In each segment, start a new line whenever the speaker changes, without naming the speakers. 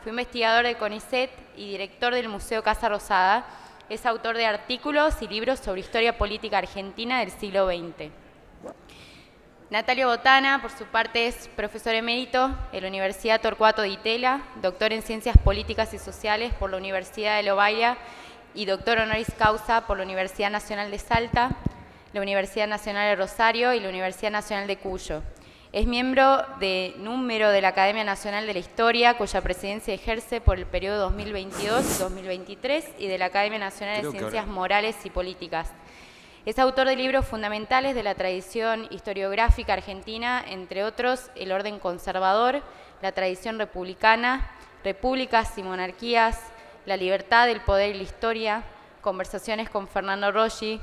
Fue investigador de CONICET y director del Museo Casa Rosada. Es autor de artículos y libros sobre historia política argentina del siglo XX. Natalio Botana, por su parte, es profesor emérito en la Universidad Torcuato Di Tella, doctor en Ciencias Políticas y Sociales por la Universidad de Lovaina y doctor honoris causa por la Universidad Nacional de Salta, la Universidad Nacional de Rosario y la Universidad Nacional de Cuyo. Es miembro de número de la Academia Nacional de la Historia, cuya presidencia ejerce por el periodo 2022-2023, y de la Academia Nacional de Ciencias Morales y Políticas. Es autor de libros fundamentales de la tradición historiográfica argentina, entre otros El orden conservador, La tradición republicana, Repúblicas y monarquías, La libertad, el poder y la historia, Conversaciones con Fernando Rossi.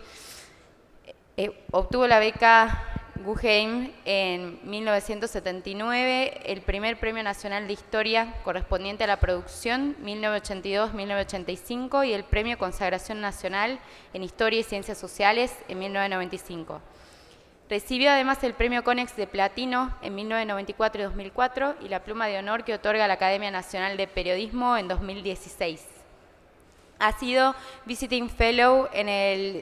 Obtuvo la beca Guggenheim en 1979, el primer Premio Nacional de Historia correspondiente a la producción 1982-1985 y el Premio Consagración Nacional en Historia y Ciencias Sociales en 1995. Recibió además el Premio Konex de Platino en 1994 y 2004 y la Pluma de Honor que otorga la Academia Nacional de Periodismo en 2016. Ha sido Visiting Fellow en el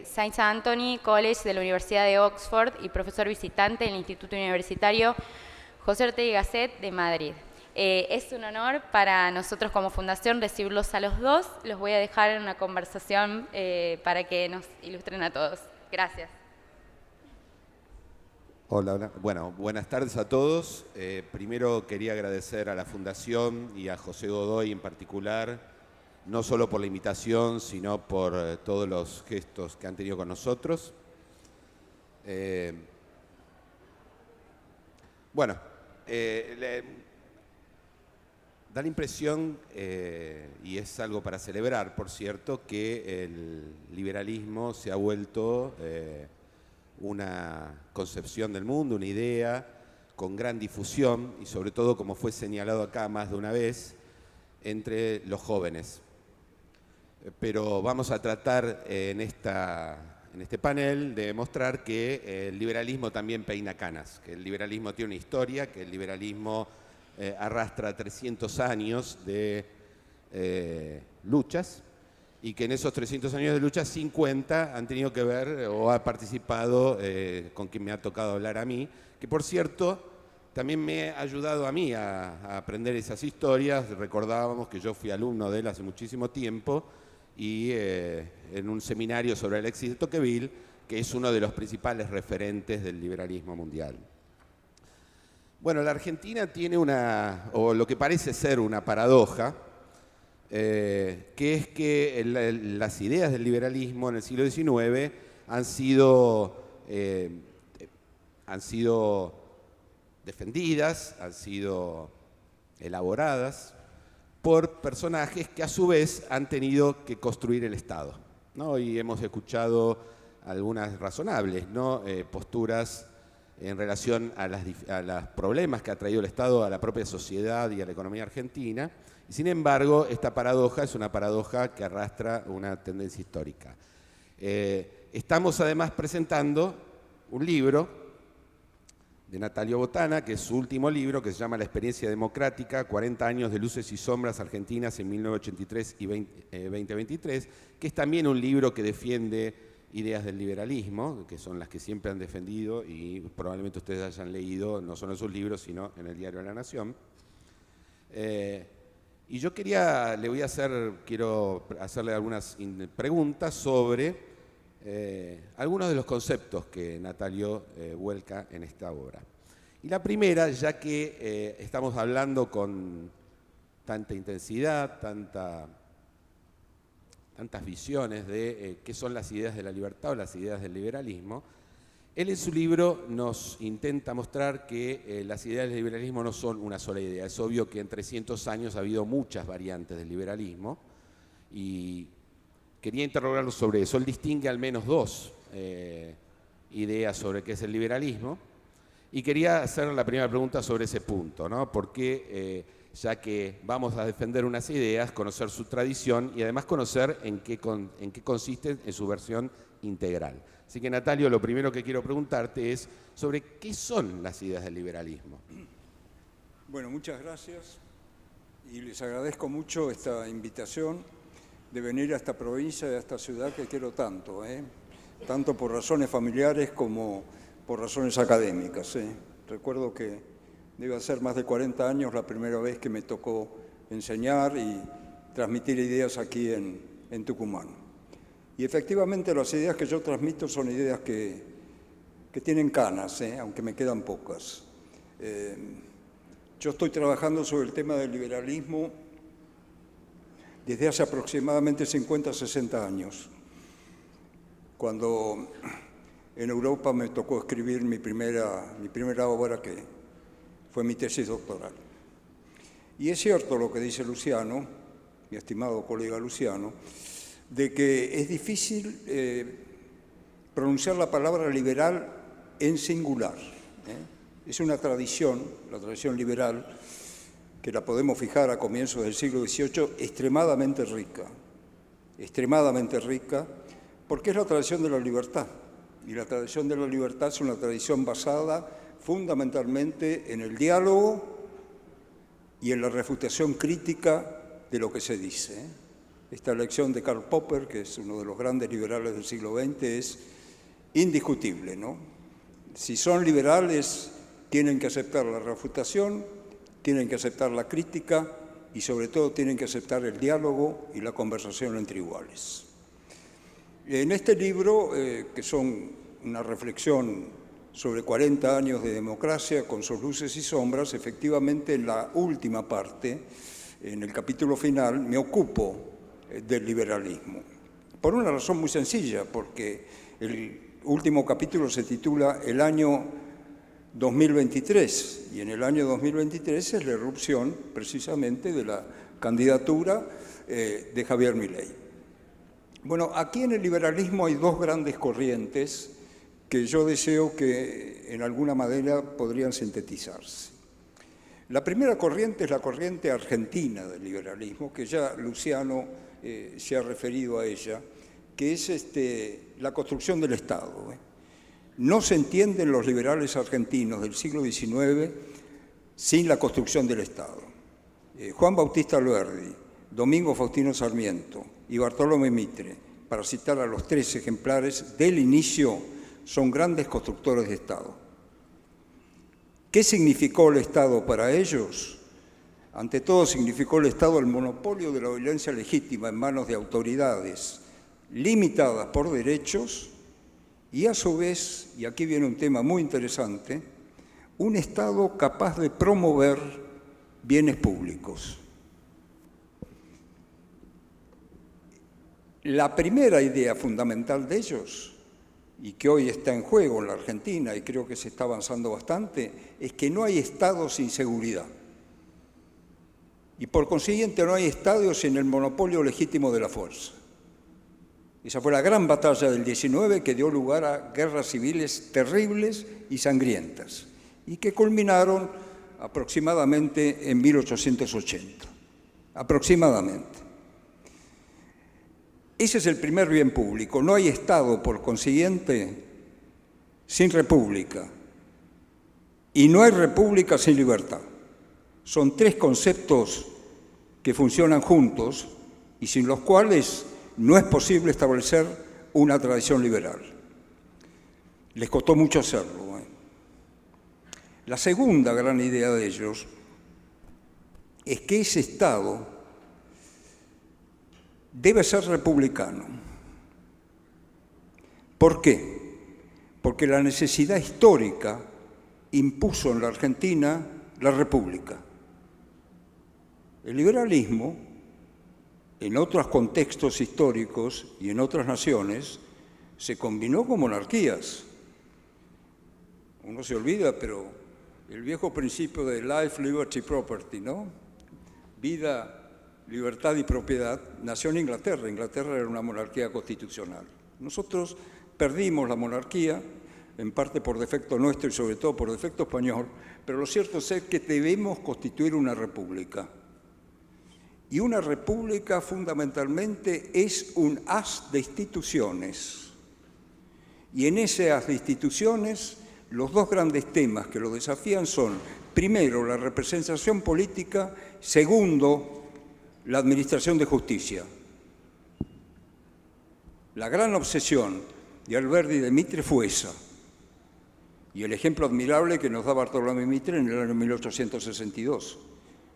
St. Anthony College de la Universidad de Oxford y profesor visitante en el Instituto Universitario José Ortega y Gasset de Madrid. Es un honor para nosotros como fundación recibirlos a los dos. Los voy a dejar en una conversación para que nos ilustren a todos. Gracias.
Hola, hola. Bueno, buenas tardes a todos. Primero quería agradecer a la Fundación y a José Godoy en particular, no solo por la invitación, sino por todos los gestos que han tenido con nosotros. Da la impresión, y es algo para celebrar, por cierto, que el liberalismo se ha vuelto una concepción del mundo, una idea con gran difusión y sobre todo, como fue señalado acá más de una vez, entre los jóvenes. Pero vamos a tratar en este panel de demostrar que el liberalismo también peina canas, que el liberalismo tiene una historia, que el liberalismo arrastra 300 años de luchas y que en esos 300 años de lucha 50 han tenido que ver o ha participado con quien me ha tocado hablar a mí, que por cierto también me ha ayudado a mí a aprender esas historias. Recordábamos que yo fui alumno de él hace muchísimo tiempo y en un seminario sobre Alexis de Tocqueville, que es uno de los principales referentes del liberalismo mundial. Bueno, la Argentina tiene o lo que parece ser una paradoja, que es que las ideas del liberalismo en el siglo XIX han sido defendidas, han sido elaboradas por personajes que a su vez han tenido que construir el Estado, ¿no? Y hemos escuchado algunas razonables, ¿no? Posturas en relación a los problemas que ha traído el Estado a la propia sociedad y a la economía argentina. Y sin embargo, esta paradoja es una paradoja que arrastra una tendencia histórica. Estamos además presentando un libro de Natalio Botana, que es su último libro, que se llama La experiencia democrática, 40 años de luces y sombras argentinas en 1983 y 2023, que es también un libro que defiende ideas del liberalismo, que son las que siempre han defendido y probablemente ustedes hayan leído, no solo en sus libros, sino en el diario de La Nación. Y yo quiero hacerle algunas preguntas sobre algunos de los conceptos que Natalio vuelca en esta obra. Y la primera, ya que estamos hablando con tanta intensidad, tantas visiones de qué son las ideas de la libertad o las ideas del liberalismo, él en su libro nos intenta mostrar que las ideas del liberalismo no son una sola idea. Es obvio que en 300 años ha habido muchas variantes del liberalismo y quería interrogarlo sobre eso. Él distingue al menos dos ideas sobre qué es el liberalismo y quería hacer la primera pregunta sobre ese punto, ¿no? Porque ya que vamos a defender unas ideas, conocer su tradición y además conocer en qué consiste en su versión integral. Así que, Natalio, lo primero que quiero preguntarte es sobre qué son las ideas del liberalismo.
Bueno, muchas gracias. y les agradezco mucho esta invitación de venir a esta provincia y a esta ciudad que quiero tanto, tanto por razones familiares como por razones académicas. Recuerdo que debe ser más de 40 años la primera vez que me tocó enseñar y transmitir ideas aquí en Tucumán. Y efectivamente las ideas que yo transmito son ideas que tienen canas, aunque me quedan pocas. Yo estoy trabajando sobre el tema del liberalismo desde hace aproximadamente 50 o 60 años, cuando en Europa me tocó escribir mi primera obra, que fue mi tesis doctoral. Y es cierto lo que dice Luciano, mi estimado colega Luciano, de que es difícil pronunciar la palabra liberal en singular. Es una tradición, la tradición liberal, que la podemos fijar a comienzos del siglo XVIII, extremadamente rica, porque es la tradición de la libertad. Y la tradición de la libertad es una tradición basada fundamentalmente en el diálogo y en la refutación crítica de lo que se dice. Esta elección de Karl Popper, que es uno de los grandes liberales del siglo XX, es indiscutible, ¿no? Si son liberales, tienen que aceptar la refutación, tienen que aceptar la crítica y sobre todo tienen que aceptar el diálogo y la conversación entre iguales. En este libro, que son una reflexión sobre 40 años de democracia con sus luces y sombras, efectivamente en la última parte, en el capítulo final, me ocupo del liberalismo. Por una razón muy sencilla, porque el último capítulo se titula El año 2023, y en el año 2023 es la irrupción precisamente de la candidatura de Javier Milei. Bueno, aquí en el liberalismo hay dos grandes corrientes que yo deseo que en alguna manera podrían sintetizarse. La primera corriente es la corriente argentina del liberalismo, que ya Luciano se ha referido a ella, que es la construcción del Estado. No se entienden los liberales argentinos del siglo XIX sin la construcción del Estado. Juan Bautista Alberdi, Domingo Faustino Sarmiento y Bartolomé Mitre, para citar a los tres ejemplares del inicio, son grandes constructores de Estado. ¿Qué significó el Estado para ellos? Ante todo significó el Estado el monopolio de la violencia legítima en manos de autoridades limitadas por derechos y a su vez, y aquí viene un tema muy interesante, un Estado capaz de promover bienes públicos. La primera idea fundamental de ellos, y que hoy está en juego en la Argentina, y creo que se está avanzando bastante, es que no hay Estado sin seguridad. Y por consiguiente no hay Estado sin el monopolio legítimo de la fuerza. Esa fue la gran batalla del 19 que dio lugar a guerras civiles terribles y sangrientas, y que culminaron aproximadamente en 1880. Aproximadamente. Ese es el primer bien público. No hay Estado, por consiguiente, sin república. Y no hay república sin libertad. Son tres conceptos que funcionan juntos y sin los cuales no es posible establecer una tradición liberal. Les costó mucho hacerlo. La segunda gran idea de ellos es que ese Estado debe ser republicano. ¿Por qué? Porque la necesidad histórica impuso en la Argentina la república. El liberalismo, en otros contextos históricos y en otras naciones, se combinó con monarquías. Uno se olvida, pero el viejo principio de life, liberty, property, ¿no? Vida, libertad y propiedad, nació en Inglaterra. Inglaterra era una monarquía constitucional. Nosotros perdimos la monarquía, en parte por defecto nuestro y sobre todo por defecto español, pero lo cierto es que debemos constituir una república. Y una república fundamentalmente es un haz de instituciones. Y en ese haz de instituciones los dos grandes temas que lo desafían son, primero, la representación política, segundo, la administración de justicia. La gran obsesión de Alberdi y de Mitre fue esa. Y el ejemplo admirable que nos da Bartolomé Mitre en el año 1862,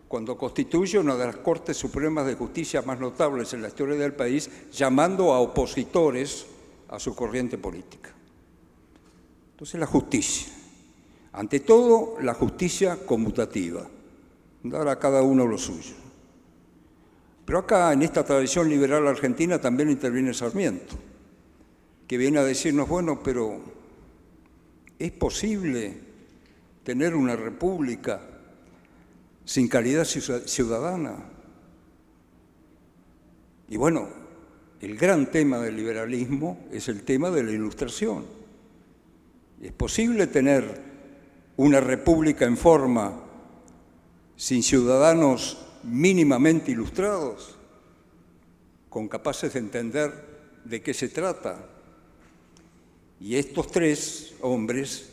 cuando constituye una de las Cortes Supremas de Justicia más notables en la historia del país, llamando a opositores a su corriente política. Entonces, la justicia. Ante todo, la justicia conmutativa, dar a cada uno lo suyo. Pero acá, en esta tradición liberal argentina, también interviene Sarmiento, que viene a decirnos, bueno, pero ¿es posible tener una república sin calidad ciudadana? Y bueno, el gran tema del liberalismo es el tema de la Ilustración. ¿Es posible tener una república en forma sin ciudadanos mínimamente ilustrados, con capaces de entender de qué se trata? Y estos tres hombres,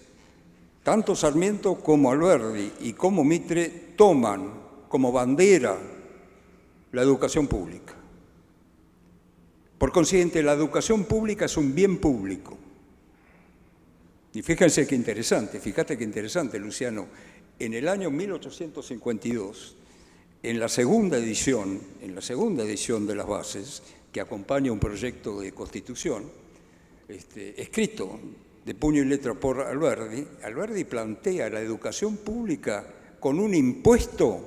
tanto Sarmiento como Alberdi y como Mitre, toman como bandera la educación pública. Por consiguiente, la educación pública es un bien público. Y fíjate qué interesante, Luciano. En el año 1852, en la segunda edición de las bases, que acompaña un proyecto de constitución, escrito de puño y letra por Alberdi plantea la educación pública con un impuesto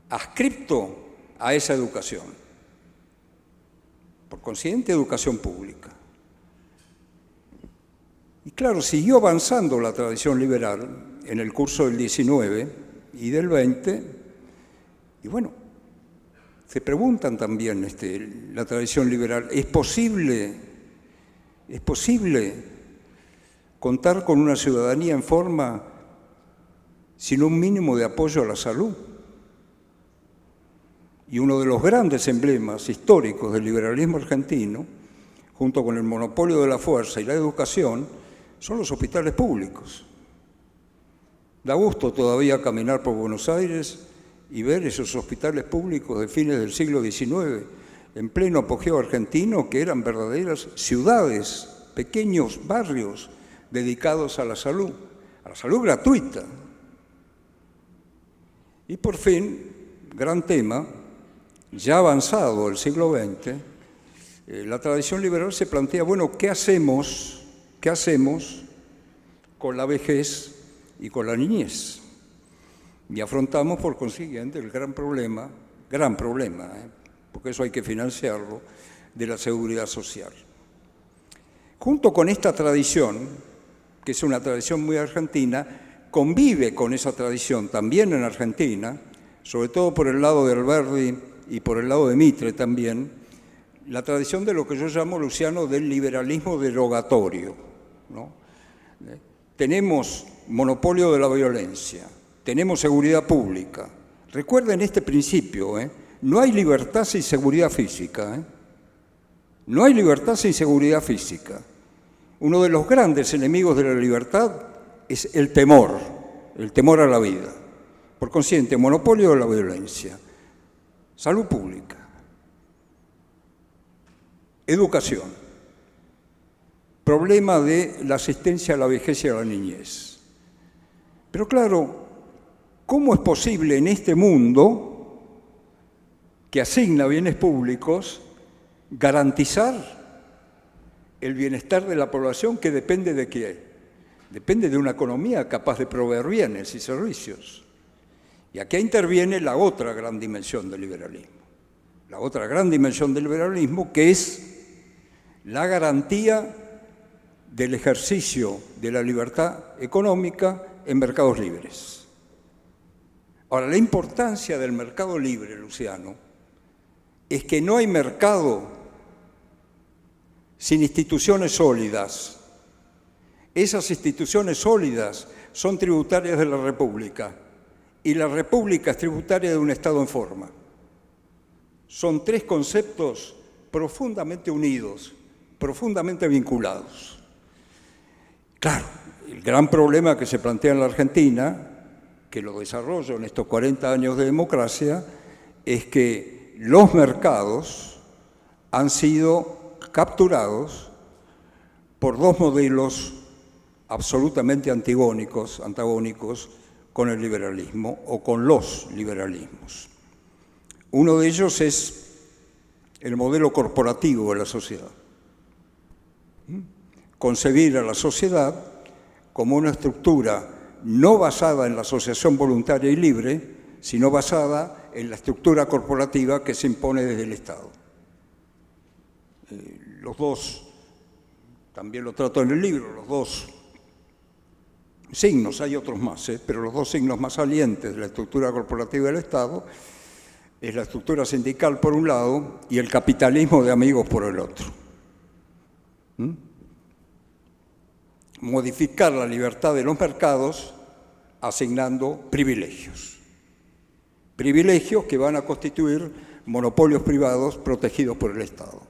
adscripto a esa educación. Por consiguiente, educación pública. Y claro, siguió avanzando la tradición liberal en el curso del XIX y del XX, y bueno, se preguntan también la tradición liberal, ¿es posible contar con una ciudadanía en forma sin un mínimo de apoyo a la salud? Y uno de los grandes emblemas históricos del liberalismo argentino, junto con el monopolio de la fuerza y la educación, son los hospitales públicos. Da gusto todavía caminar por Buenos Aires y ver esos hospitales públicos de fines del siglo XIX, en pleno apogeo argentino, que eran verdaderas ciudades, pequeños barrios dedicados a la salud gratuita. Y por fin, gran tema, ya avanzado el siglo XX, la tradición liberal se plantea, bueno, ¿qué hacemos con la vejez y con la niñez? Y afrontamos, por consiguiente, el gran problema, porque eso hay que financiarlo, de la seguridad social. Junto con esta tradición, que es una tradición muy argentina, convive con esa tradición también en Argentina, sobre todo por el lado de Alberdi y por el lado de Mitre también, la tradición de lo que yo llamo, Luciano, del liberalismo derogatorio, ¿no? Tenemos monopolio de la violencia, tenemos seguridad pública. Recuerden este principio, no hay libertad sin seguridad física. No hay libertad sin seguridad física. Uno de los grandes enemigos de la libertad es el temor a la vida. Por consiguiente, monopolio de la violencia, salud pública, educación, problema de la asistencia a la vejez y a la niñez. Pero claro, ¿cómo es posible en este mundo que asigna bienes públicos garantizar el bienestar de la población, que depende de qué? Depende de una economía capaz de proveer bienes y servicios? Y aquí interviene la otra gran dimensión del liberalismo. La otra gran dimensión del liberalismo, que es la garantía del ejercicio de la libertad económica en mercados libres. Ahora, la importancia del mercado libre, Luciano, es que no hay mercado sin instituciones sólidas. Esas instituciones sólidas son tributarias de la República y la República es tributaria de un Estado en forma. Son tres conceptos profundamente unidos, profundamente vinculados. Claro, El gran problema que se plantea en la Argentina, que lo desarrollo en estos 40 años de democracia, es que los mercados han sido capturados por dos modelos absolutamente antagónicos con el liberalismo o con los liberalismos. Uno de ellos es el modelo corporativo de la sociedad. Concebir a la sociedad como una estructura no basada en la asociación voluntaria y libre, sino basada en la estructura corporativa que se impone desde el Estado. Los dos, también lo trato en el libro, los dos signos, hay otros más, pero los dos signos más salientes de la estructura corporativa del Estado es la estructura sindical por un lado y el capitalismo de amigos por el otro. Modificar la libertad de los mercados asignando privilegios. Privilegios que van a constituir monopolios privados protegidos por el Estado.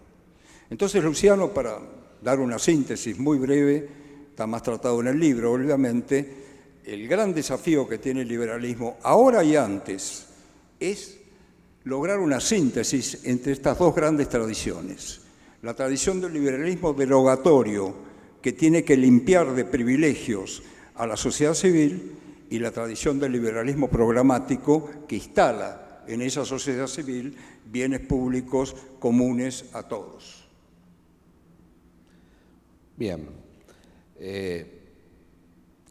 Entonces, Luciano, para dar una síntesis muy breve, está más tratado en el libro, obviamente, el gran desafío que tiene el liberalismo ahora y antes es lograr una síntesis entre estas dos grandes tradiciones. La tradición del liberalismo derogatorio, que tiene que limpiar de privilegios a la sociedad civil, y la tradición del liberalismo programático, que instala en esa sociedad civil bienes públicos comunes a todos.
Bien.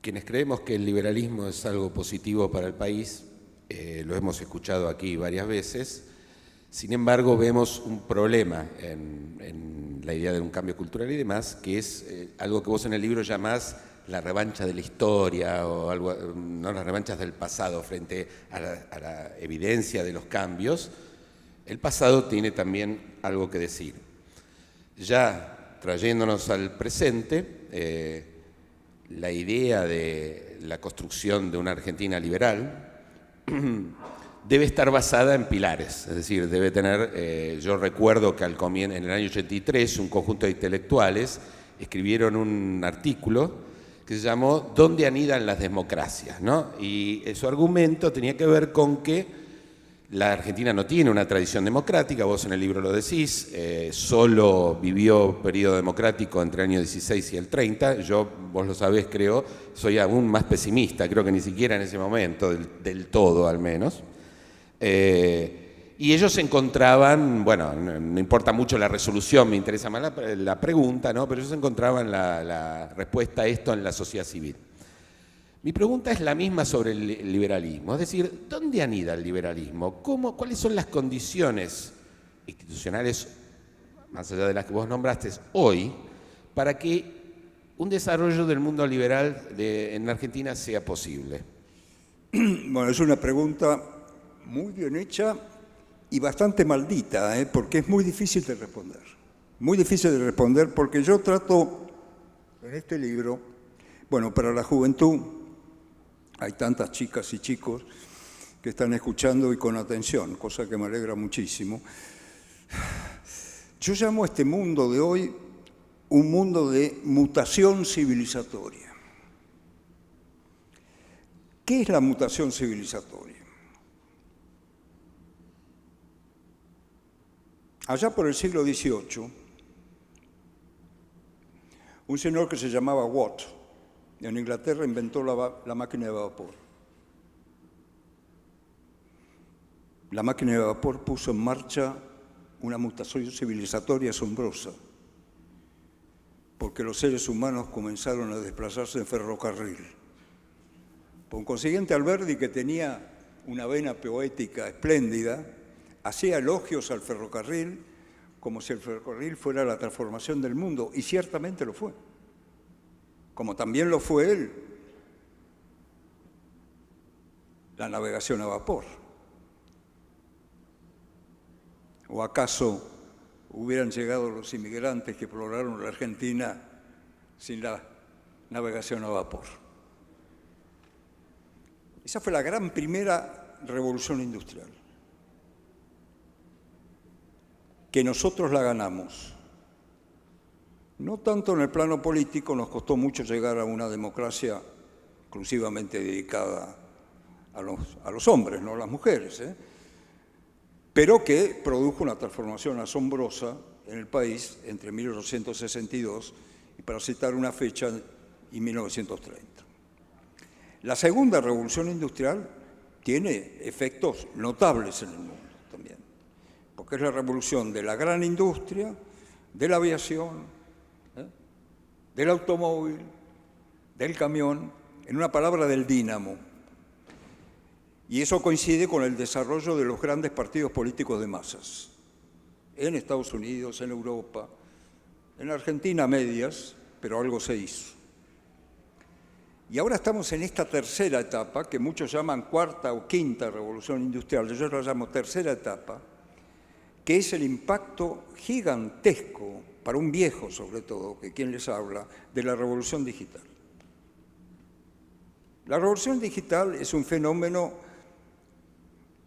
Quienes creemos que el liberalismo es algo positivo para el país, lo hemos escuchado aquí varias veces. Sin embargo, vemos un problema en la idea de un cambio cultural y demás, que es algo que vos en el libro llamás la revancha de la historia, o algo, no, las revanchas del pasado frente a la evidencia de los cambios. El pasado tiene también algo que decir. Ya trayéndonos al presente, la idea de la construcción de una Argentina liberal debe estar basada en pilares, es decir, debe tener, yo recuerdo que en el año 83 un conjunto de intelectuales escribieron un artículo que se llamó ¿Dónde anidan las democracias?, ¿no? Y su argumento tenía que ver con que la Argentina no tiene una tradición democrática, vos en el libro lo decís, solo vivió periodo democrático entre el año 16 y el 30, yo, vos lo sabés, creo, soy aún más pesimista, creo que ni siquiera en ese momento, del todo al menos. Y ellos se encontraban, bueno, no importa mucho la resolución, me interesa más la pregunta, ¿no? Pero ellos encontraban la respuesta a esto en la sociedad civil. Mi pregunta es la misma sobre el liberalismo, es decir, ¿dónde anida el liberalismo? ¿Cuáles son las condiciones institucionales, más allá de las que vos nombraste, hoy, para que un desarrollo del mundo liberal en Argentina sea posible?
Bueno, es una pregunta muy bien hecha y bastante maldita, porque es muy difícil de responder. Muy difícil de responder porque yo trato en este libro, bueno, para la juventud, hay tantas chicas y chicos que están escuchando y con atención, cosa que me alegra muchísimo. Yo llamo a este mundo de hoy un mundo de mutación civilizatoria. ¿Qué es la mutación civilizatoria? Allá por el siglo XVIII, un señor que se llamaba Watt, en Inglaterra inventó la máquina de vapor. La máquina de vapor puso en marcha una mutación civilizatoria asombrosa, porque los seres humanos comenzaron a desplazarse en ferrocarril. Por consiguiente, Alberdi, que tenía una vena poética espléndida, hacía elogios al ferrocarril como si el ferrocarril fuera la transformación del mundo, y ciertamente lo fue, como también lo fue él, la navegación a vapor. ¿O acaso hubieran llegado los inmigrantes que poblaron la Argentina sin la navegación a vapor? Esa fue la gran primera revolución industrial, que nosotros la ganamos No tanto en el plano político, nos costó mucho llegar a una democracia exclusivamente dedicada a los hombres, no a las mujeres, pero que produjo una transformación asombrosa en el país entre 1862 y, para citar una fecha, y 1930. La segunda revolución industrial tiene efectos notables en el mundo también, porque es la revolución de la gran industria, de la aviación, del automóvil, del camión, en una palabra, del dínamo. Y eso coincide con el desarrollo de los grandes partidos políticos de masas, en Estados Unidos, en Europa, en Argentina medias, pero algo se hizo. Y ahora estamos en esta tercera etapa, que muchos llaman cuarta o quinta revolución industrial, yo la llamo tercera etapa, que es el impacto gigantesco, para un viejo sobre todo, que quien les habla, de la revolución digital. La revolución digital es un fenómeno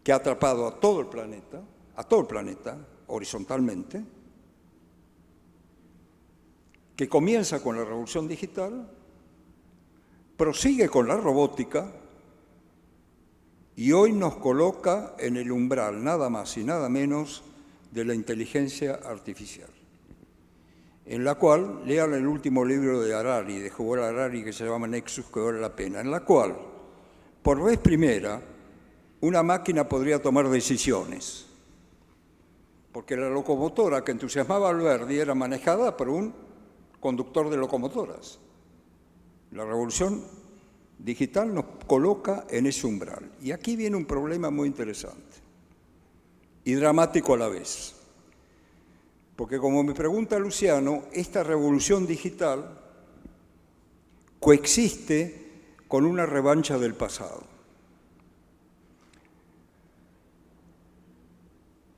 que ha atrapado a todo el planeta, horizontalmente, que comienza con la revolución digital, prosigue con la robótica y hoy nos coloca en el umbral, nada más y nada menos, de la inteligencia artificial, en la cual, lean el último libro de Harari, de Yuval Harari, que se llama Nexus, que vale la pena, en la cual, por vez primera, una máquina podría tomar decisiones, porque la locomotora que entusiasmaba a Alberdi era manejada por un conductor de locomotoras. La revolución digital nos coloca en ese umbral. Y aquí viene un problema muy interesante y dramático a la vez. Porque, como me pregunta Luciano, esta revolución digital coexiste con una revancha del pasado.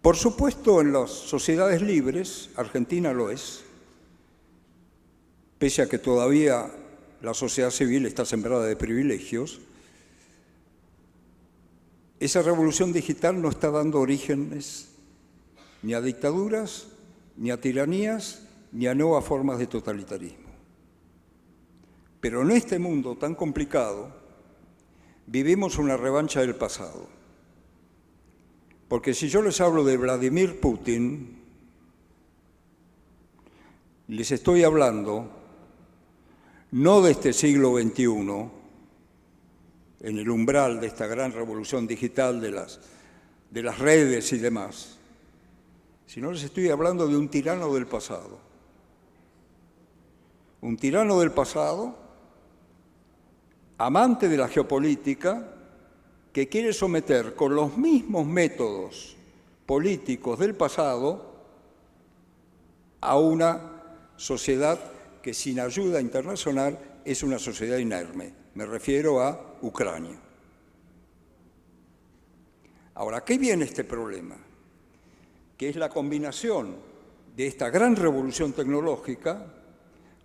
Por supuesto, en las sociedades libres, Argentina lo es, pese a que todavía la sociedad civil está sembrada de privilegios, esa revolución digital no está dando orígenes ni a dictaduras, ni a tiranías, ni a nuevas formas de totalitarismo. Pero en este mundo tan complicado vivimos una revancha del pasado. Porque si yo les hablo de Vladimir Putin, les estoy hablando no de este siglo XXI, en el umbral de esta gran revolución digital de las redes y demás, sino les estoy hablando de un tirano del pasado. Un tirano del pasado, amante de la geopolítica, que quiere someter con los mismos métodos políticos del pasado a una sociedad que sin ayuda internacional es una sociedad inerme. Me refiero a Ucrania. Ahora, ¿qué viene este problema? Que es la combinación de esta gran revolución tecnológica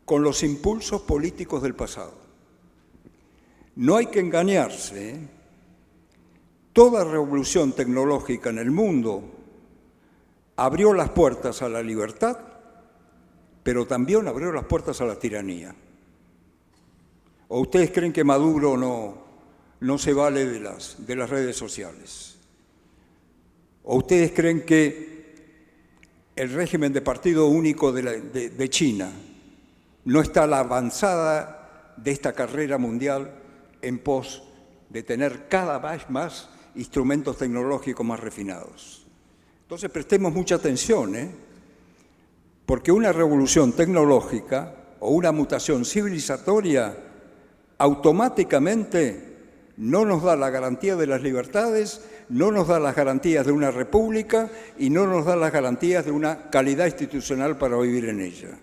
con los impulsos políticos del pasado. No hay que engañarse, ¿eh? Toda revolución tecnológica en el mundo abrió las puertas a la libertad, pero también abrió las puertas a la tiranía. ¿O ustedes creen que Maduro no se vale de las redes sociales? ¿O ustedes creen que el régimen de partido único de China no está a la avanzada de esta carrera mundial en pos de tener cada vez más instrumentos tecnológicos más refinados? Entonces prestemos mucha atención, porque una revolución tecnológica o una mutación civilizatoria automáticamente no nos da la garantía de las libertades, no nos da las garantías de una república y no nos da las garantías de una calidad institucional para vivir en ella.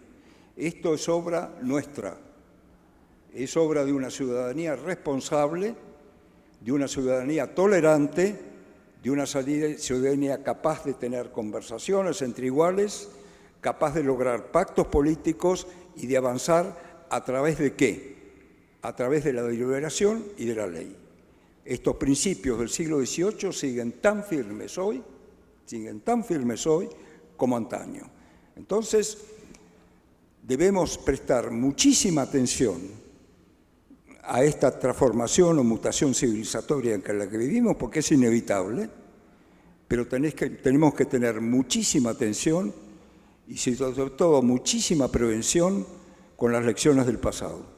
Esto es obra nuestra, es obra de una ciudadanía responsable, de una ciudadanía tolerante, de una ciudadanía capaz de tener conversaciones entre iguales, capaz de lograr pactos políticos y de avanzar a través de ¿qué? A través de la deliberación y de la ley. Estos principios del siglo XVIII siguen tan firmes hoy como antaño. Entonces, debemos prestar muchísima atención a esta transformación o mutación civilizatoria en la que vivimos, porque es inevitable, pero tenemos que tener muchísima atención y sobre todo muchísima prevención con las lecciones del pasado.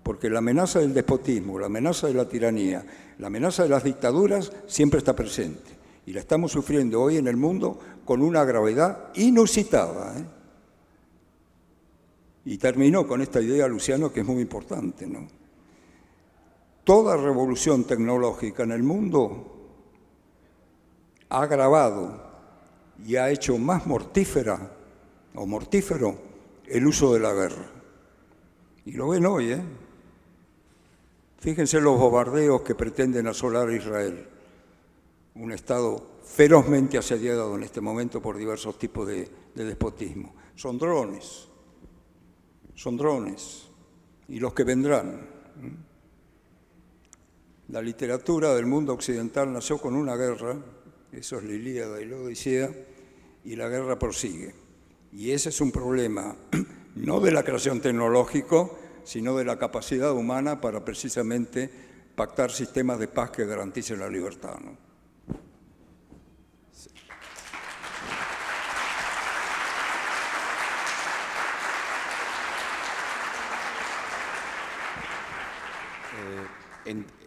Porque la amenaza del despotismo, la amenaza de la tiranía, la amenaza de las dictaduras siempre está presente. Y la estamos sufriendo hoy en el mundo con una gravedad inusitada. Y termino con esta idea, Luciano, que es muy importante, ¿no? Toda revolución tecnológica en el mundo ha agravado y ha hecho más mortífera o mortífero el uso de la guerra. Y lo ven hoy, ¿eh? Fíjense los bombardeos que pretenden asolar a Israel, un Estado ferozmente asediado en este momento por diversos tipos de despotismo. Son drones, y los que vendrán. La literatura del mundo occidental nació con una guerra, eso es la Ilíada y la Odisea, y la guerra prosigue. Y ese es un problema, no de la creación tecnológica, sino de la capacidad humana para precisamente pactar sistemas de paz que garanticen la libertad, ¿no?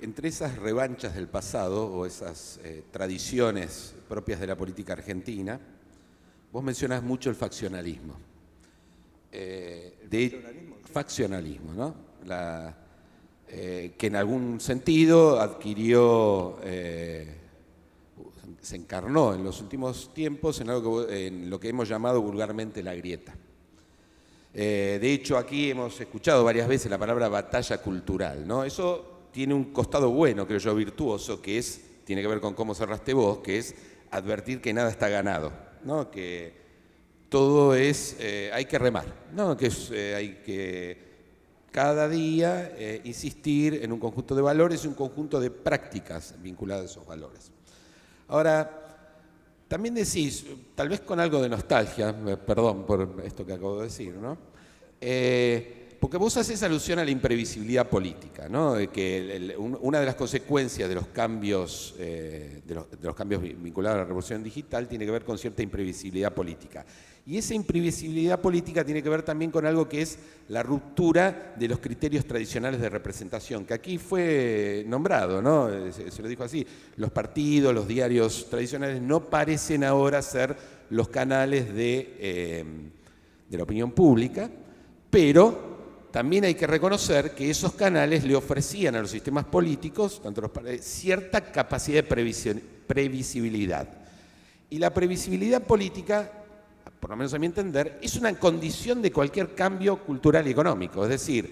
Entre esas revanchas del pasado o esas tradiciones propias de la política argentina, vos mencionás mucho el faccionalismo. Faccionalismo, ¿no? Que en algún sentido adquirió, se encarnó en los últimos tiempos en lo que hemos llamado vulgarmente la grieta. De hecho, aquí hemos escuchado varias veces la palabra batalla cultural, ¿no? Eso tiene un costado bueno, creo yo, virtuoso, tiene que ver con cómo cerraste vos, que es advertir que nada está ganado, ¿no? Que todo hay que remar, ¿no? Que hay que cada día insistir en un conjunto de valores y un conjunto de prácticas vinculadas a esos valores. Ahora, también decís, tal vez con algo de nostalgia, perdón por esto que acabo de decir, ¿no? Porque vos haces alusión a la imprevisibilidad política, ¿no? De que una de las consecuencias de los cambios, vinculados a la revolución digital tiene que ver con cierta imprevisibilidad política. Y esa imprevisibilidad política tiene que ver también con algo que es la ruptura de los criterios tradicionales de representación, que aquí fue nombrado, ¿no? Se lo dijo así, los partidos, los diarios tradicionales no parecen ahora ser los canales de la opinión pública, pero también hay que reconocer que esos canales le ofrecían a los sistemas políticos, cierta capacidad de previsibilidad. Y la previsibilidad política, por lo menos a mi entender, es una condición de cualquier cambio cultural y económico. Es decir,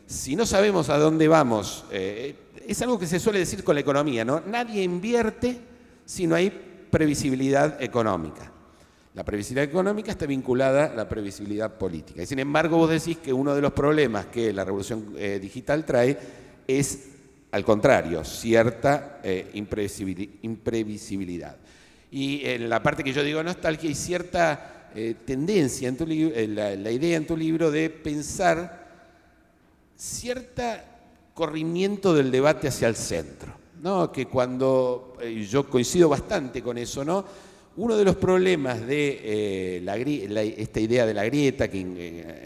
si no sabemos a dónde vamos, es algo que se suele decir con la economía, ¿no? Nadie invierte si no hay previsibilidad económica. La previsibilidad económica está vinculada a la previsibilidad política. Y sin embargo, vos decís que uno de los problemas que la revolución digital trae es, al contrario, cierta imprevisibilidad. Y en la parte que yo digo nostalgia, hay cierta tendencia en tu libro, la idea en tu libro de pensar cierto corrimiento del debate hacia el centro, ¿no? Que cuando, yo coincido bastante con eso, ¿no? Uno de los problemas de esta idea de la grieta, que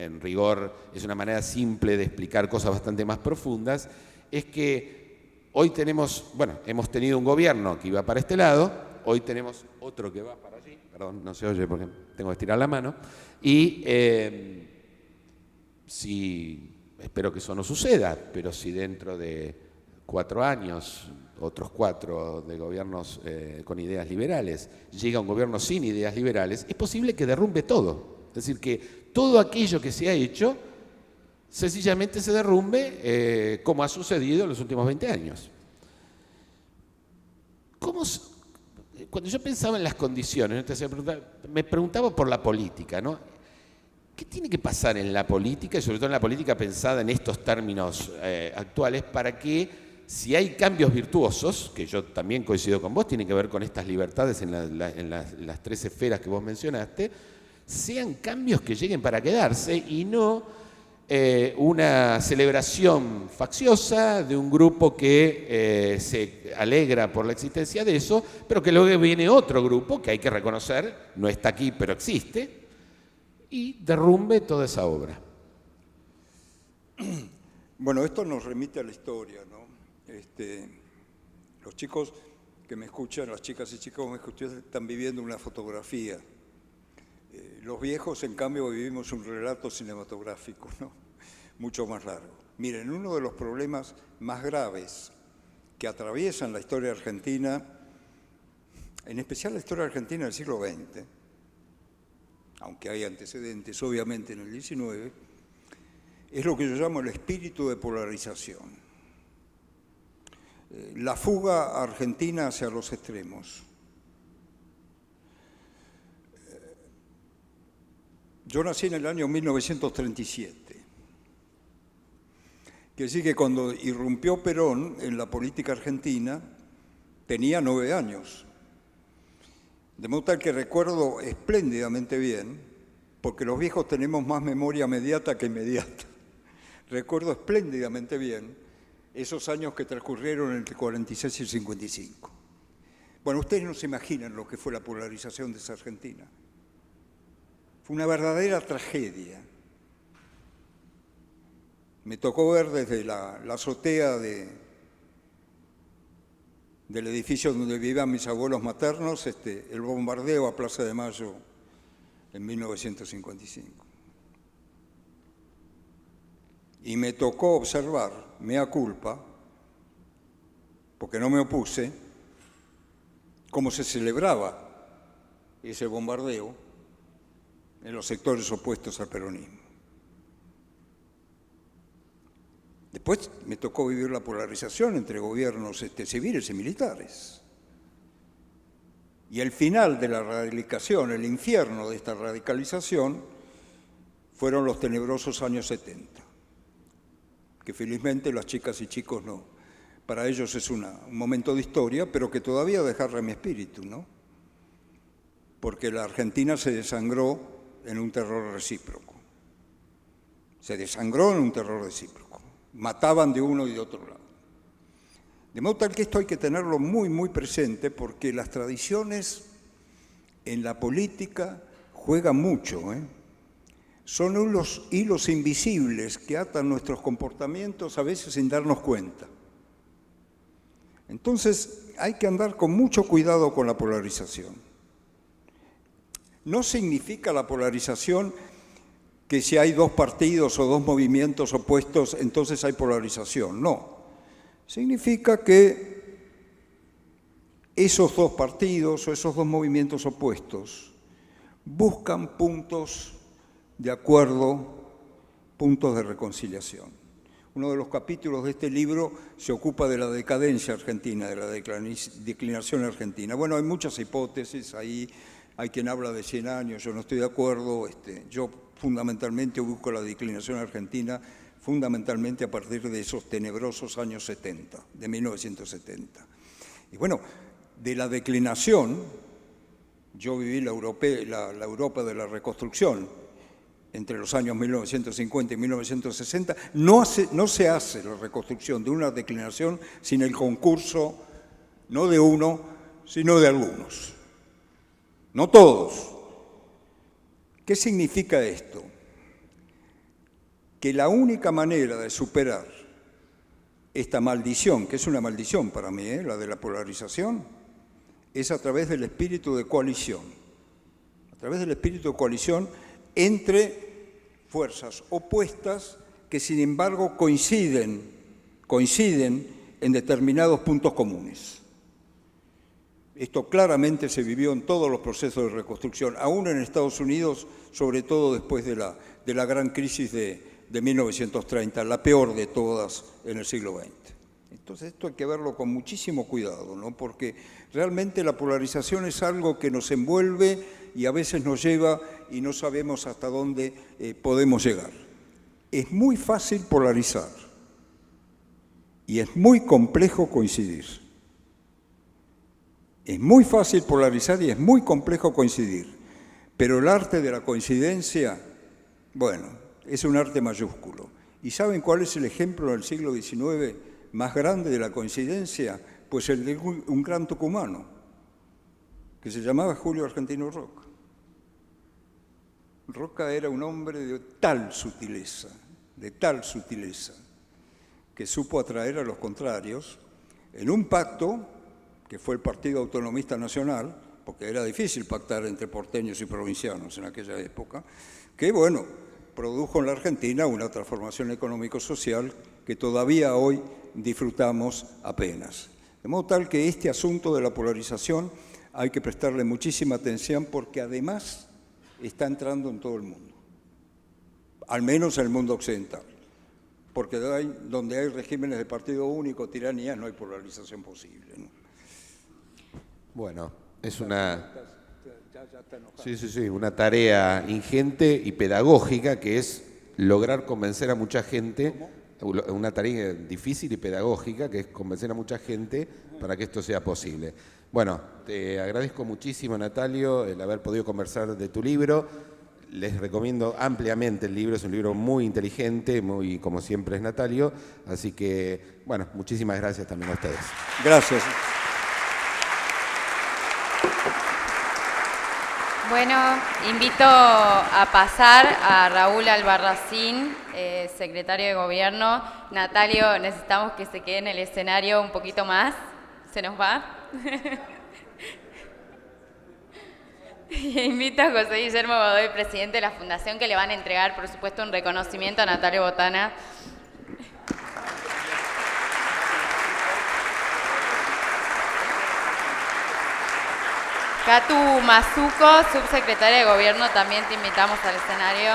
en rigor es una manera simple de explicar cosas bastante más profundas, es que hoy hemos tenido un gobierno que iba para este lado, hoy tenemos otro que va para allí, perdón, no se oye porque tengo que estirar la mano, y espero que eso no suceda, pero si dentro de 4 años, otros 4 de gobiernos con ideas liberales, llega un gobierno sin ideas liberales, es posible que derrumbe todo. Es decir, que todo aquello que se ha hecho sencillamente se derrumbe como ha sucedido en los últimos 20 años. Cuando yo pensaba en las condiciones, me preguntaba por la política, ¿no? ¿Qué tiene que pasar en la política, y sobre todo en la política pensada en estos términos actuales, para que, si hay cambios virtuosos, que yo también coincido con vos, tienen que ver con estas libertades en las 3 esferas que vos mencionaste, sean cambios que lleguen para quedarse y no una celebración facciosa de un grupo que se alegra por la existencia de eso, pero que luego viene otro grupo que hay que reconocer, no está aquí pero existe, y derrumbe toda esa obra.
Bueno, esto nos remite a la historia, ¿no? Los chicos que me escuchan, las chicas y chicos que me escuchan, están viviendo una fotografía. Los viejos, en cambio, vivimos un relato cinematográfico, ¿no? Mucho más largo. Miren, uno de los problemas más graves que atraviesan la historia argentina, en especial la historia argentina del siglo XX, aunque hay antecedentes obviamente en el XIX, es lo que yo llamo el espíritu de polarización. La fuga argentina hacia los extremos. Yo nací en el año 1937. Quiere decir que cuando irrumpió Perón en la política argentina, tenía 9 años. De modo tal que recuerdo espléndidamente bien, porque los viejos tenemos más memoria mediata que inmediata. Recuerdo espléndidamente bien esos años que transcurrieron entre 46 y 55. Bueno, ustedes no se imaginan lo que fue la polarización de esa Argentina. Fue una verdadera tragedia. Me tocó ver desde la azotea del edificio donde vivían mis abuelos maternos el bombardeo a Plaza de Mayo en 1955. Y me tocó observar, mea culpa, porque no me opuse, cómo se celebraba ese bombardeo en los sectores opuestos al peronismo. Después me tocó vivir la polarización entre gobiernos civiles y militares. Y el final de la radicalización, el infierno de esta radicalización, fueron los tenebrosos años 70. Que felizmente las chicas y chicos no. Para ellos es un momento de historia, pero que todavía desgarra mi espíritu, ¿no? Porque la Argentina se desangró en un terror recíproco. Se desangró en un terror recíproco. Mataban de uno y de otro lado. De modo tal que esto hay que tenerlo muy, muy presente, porque las tradiciones en la política juegan mucho, ¿eh? Son unos hilos invisibles que atan nuestros comportamientos a veces sin darnos cuenta. Entonces hay que andar con mucho cuidado con la polarización. No significa la polarización que si hay dos partidos o dos movimientos opuestos, entonces hay polarización. No. Significa que esos dos partidos o esos dos movimientos opuestos buscan puntos de acuerdo, puntos de reconciliación. Uno de los capítulos de este libro se ocupa de la decadencia argentina, de la declinación argentina. Bueno, hay muchas hipótesis ahí, hay quien habla de 100 años, yo no estoy de acuerdo. Yo fundamentalmente busco la declinación argentina fundamentalmente a partir de esos tenebrosos años 70, de 1970. Y bueno, de la declinación, yo viví la Europa de la reconstrucción, entre los años 1950 y 1960, no se hace la reconstrucción de una declinación sin el concurso, no de uno, sino de algunos. No todos. ¿Qué significa esto? Que la única manera de superar esta maldición, que es una maldición para mí, la de la polarización, es a través del espíritu de coalición. A través del espíritu de coalición entre fuerzas opuestas que sin embargo coinciden en determinados puntos comunes. Esto claramente se vivió en todos los procesos de reconstrucción, aún en Estados Unidos, sobre todo después de la gran crisis de 1930, la peor de todas en el siglo XX. Entonces esto hay que verlo con muchísimo cuidado, ¿no? Porque realmente la polarización es algo que nos envuelve y a veces nos lleva y no sabemos hasta dónde podemos llegar. Es muy fácil polarizar y es muy complejo coincidir. Es muy fácil polarizar y es muy complejo coincidir. Pero el arte de la coincidencia, bueno, es un arte mayúsculo. ¿Y saben cuál es el ejemplo del siglo XIX más grande de la coincidencia? Pues el de un gran tucumano, que se llamaba Julio Argentino Roca. Roca era un hombre de tal sutileza, que supo atraer a los contrarios en un pacto, que fue el Partido Autonomista Nacional, porque era difícil pactar entre porteños y provincianos en aquella época, que, bueno, produjo en la Argentina una transformación económico-social que todavía hoy disfrutamos apenas. De modo tal que este asunto de la polarización hay que prestarle muchísima atención porque además está entrando en todo el mundo, al menos en el mundo occidental, porque donde hay regímenes de partido único, tiranías, no hay polarización posible, ¿no?
Bueno, es una tarea ingente y pedagógica que es lograr convencer a mucha gente. ¿Cómo? Una tarea difícil y pedagógica que es convencer a mucha gente para que esto sea posible. Bueno, te agradezco muchísimo, Natalio, el haber podido conversar de tu libro. Les recomiendo ampliamente el libro, es un libro muy inteligente, muy como siempre es Natalio. Así que, bueno, muchísimas gracias también a ustedes.
Gracias.
Bueno, invito a pasar a Raúl Albarracín, secretario de Gobierno. Natalio, necesitamos que se quede en el escenario un poquito más. ¿Se nos va? Invito a José Guillermo Godoy, presidente de la Fundación, que le van a entregar, por supuesto, un reconocimiento a Natalio Botana. Catu Mazuco, subsecretaria de Gobierno, también te invitamos al escenario.